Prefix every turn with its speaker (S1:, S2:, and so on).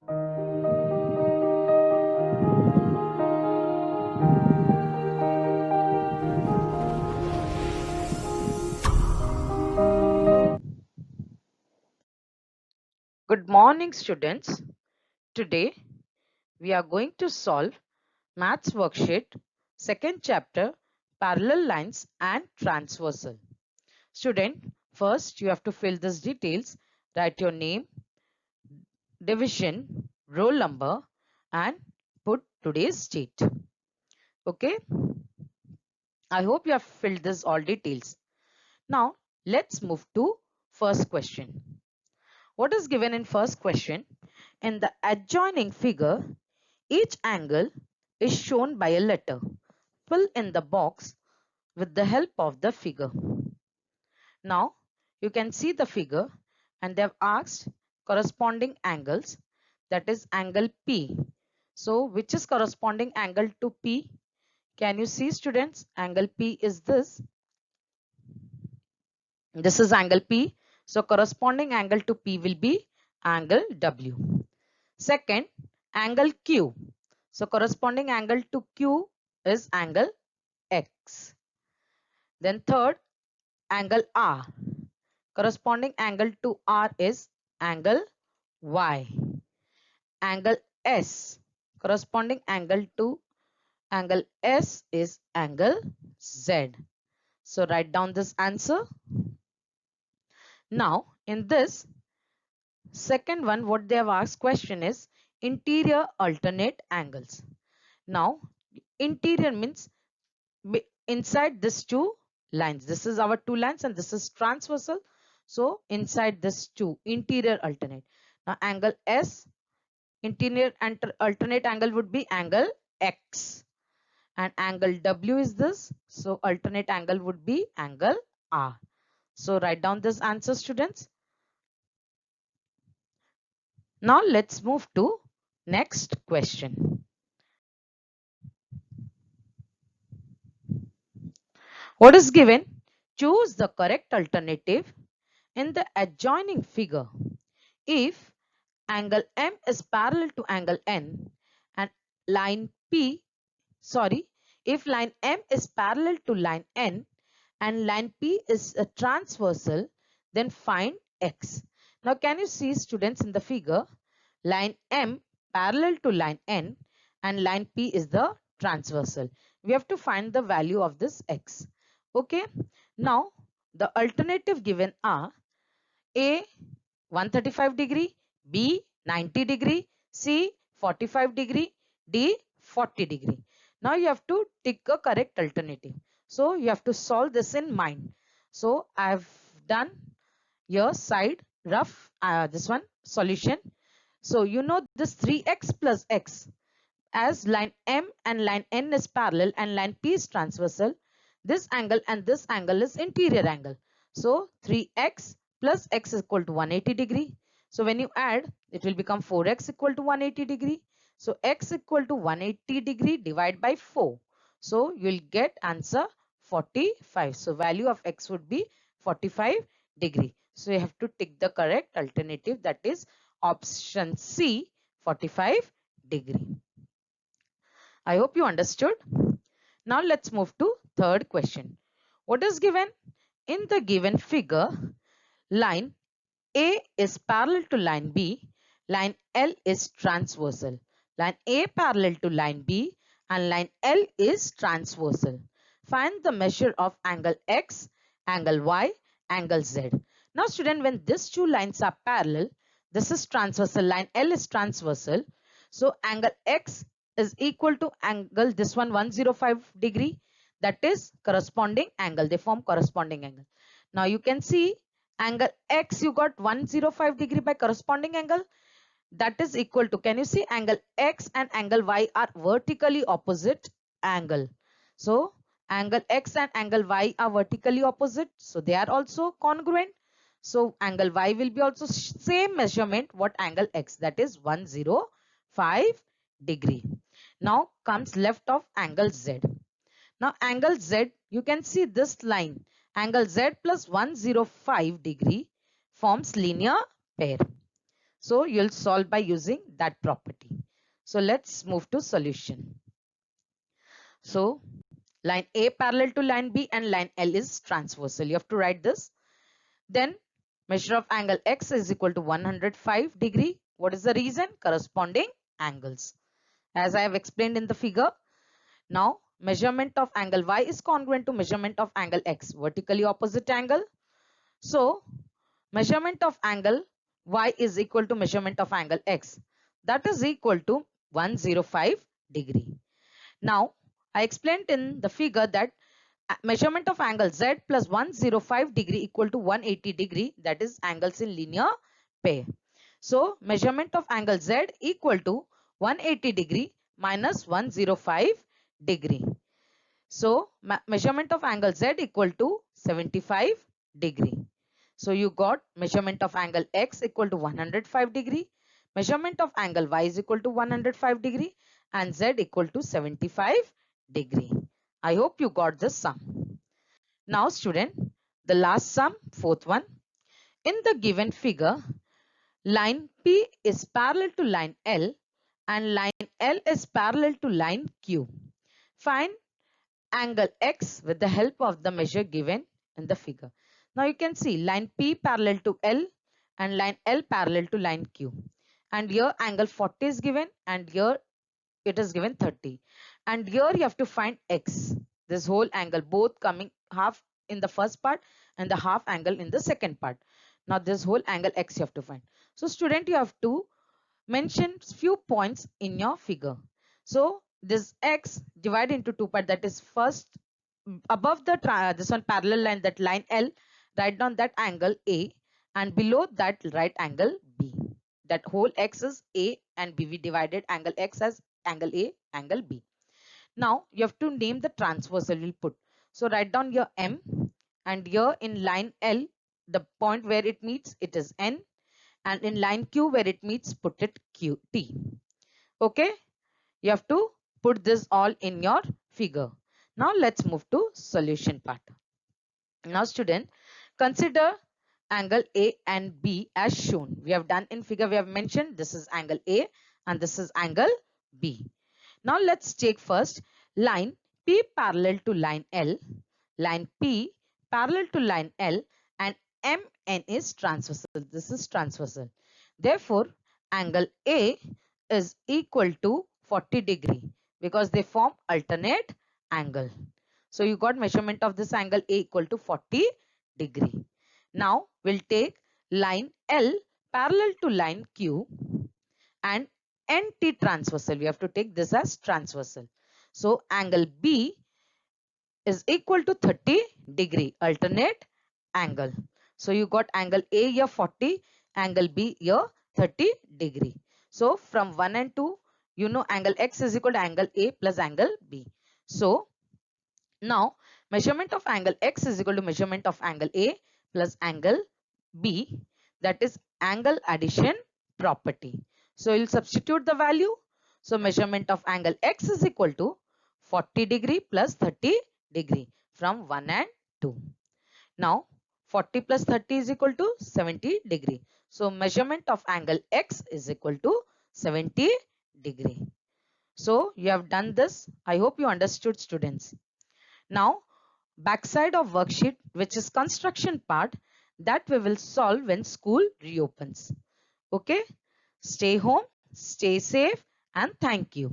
S1: Good morning, students. Today we are going to solve Maths Worksheet, second chapter, Parallel Lines and Transversal. Student, first you have to fill these details. Write your name, division, roll number and put today's date. Okay, I hope you have filled this all details. Now let's move to first question. What is given in first question? In the adjoining figure, each angle is shown by a letter. Fill in the box with the help of the figure. Now you can see the figure and they have asked corresponding angles, that is angle P. So which is corresponding angle to P? Can you see, students? Angle P is this. This is angle P. So corresponding angle to P will be angle W. Second, angle Q. So corresponding angle to Q is angle X. Then third, angle R. Corresponding angle to R is angle Y. Angle S. Corresponding angle to angle S is angle Z. So write down this answer. Now in this second one, what they have asked question is interior alternate angles. Now interior means inside these two lines. This is our two lines and this is transversal. So inside this two, interior alternate. Now angle S, interior and alternate angle would be angle X. And angle W is this. So alternate angle would be angle R. So write down this answer, students. Now let's move to next question. What is given? Choose the correct alternative in the adjoining figure. If angle M is parallel to angle N and line P, if line M is parallel to line N and line P is a transversal, then find X. Now can you see, students, in the figure, line M parallel to line N and line P is the transversal. We have to find the value of this X. Okay. Now the alternative given are A 135 degree, B 90 degree, C 45 degree, D 40 degree. Now you have to tick a correct alternative. So you have to solve this in mind. So I have done your side rough this one solution. So you know this 3x plus x, as line M and line N is parallel and line P is transversal, this angle and this angle is interior angle. So 3x plus x is equal to 180 degree. So when you add, it will become 4x equal to 180 degree. So x equal to 180 degree divided by 4. So you will get answer 45. So value of x would be 45 degree. So you have to tick the correct alternative, that is option C, 45 degree. I hope you understood. Now let's move to third question. What is given? In the given figure, line A is parallel to line B, line L is transversal. Line A parallel to line B and line L is transversal. Find the measure of angle X, angle Y, angle Z. Now student, when these two lines are parallel, this is transversal, line L is transversal. So angle X is equal to angle this one 105 degree, that is corresponding angle. They form corresponding angle. Now you can see angle X, you got 105 degree by corresponding angle, that is equal to, can you see, angle X and angle Y are vertically opposite angle. So angle X and angle Y are vertically opposite, so they are also congruent. So angle Y will be also same measurement what angle X, that is 105 degree. Now comes left of angle Z. Now angle Z, you can see this line, angle Z plus 105 degree forms linear pair. So you'll solve by using that property. So let's move to solution. So line A parallel to line B and line L is transversal. You have to write this. Then measure of angle X is equal to 105 degree. What is the reason? Corresponding angles. As I have explained in the figure. Now measurement of angle Y is congruent to measurement of angle X, vertically opposite angle. So measurement of angle Y is equal to measurement of angle X. That is equal to 105 degree. Now I explained in the figure that measurement of angle Z plus 105 degree equal to 180 degree, that is angles in linear pair. So measurement of angle Z equal to 180 degree minus 105 degree. So measurement of angle Z equal to 75 degree. So you got measurement of angle X equal to 105 degree, measurement of angle Y is equal to 105 degree, and Z equal to 75 degree. I hope you got this sum. Now student, the last sum, fourth one. In the given figure, line P is parallel to line L and line L is parallel to line Q. Find angle X with the help of the measure given in the figure. Now you can see line P parallel to L and line L parallel to line Q. And here angle 40 is given and here it is given 30. And here you have to find X. This whole angle, both coming half in the first part and the half angle in the second part. Now this whole angle X you have to find. So student, you have to mention few points in your figure. So this X divided into two parts, that is first above the this one parallel line, that line L, write down that angle A, and below that write angle B. That whole X is A and B. We divided angle X as angle A, angle B. Now you have to name the transversal we'll put. So write down your M, and here in line L, the point where it meets, it is N, and in line Q where it meets, put it Q T. Okay, you have to put this all in your figure. Now let's move to solution part. Now student, consider angle A and B as shown. We have done in figure, we have mentioned this is angle A and this is angle B. Now let's take first line P parallel to line L, line P parallel to line L, and MN is transversal. This is transversal. Therefore, angle A is equal to 40 degree because they form alternate angle. So you got measurement of this angle A equal to 40 degree. Now we'll take line L parallel to line Q and NT transversal. We have to take this as transversal. So angle B is equal to 30 degree, alternate angle. So you got angle A here 40, angle B here 30 degree. So from 1 and 2, you know angle X is equal to angle A plus angle B. So now measurement of angle X is equal to measurement of angle A plus angle B, that is angle addition property. So you'll substitute the value. So measurement of angle X is equal to 40 degree plus 30 degree from 1 and 2. Now 40 plus 30 is equal to 70 degree. So measurement of angle X is equal to 70 degree. So you have done this. I hope you understood, students. Now backside of worksheet, which is construction part, that we will solve when school reopens. Okay, stay home, stay safe, and thank you.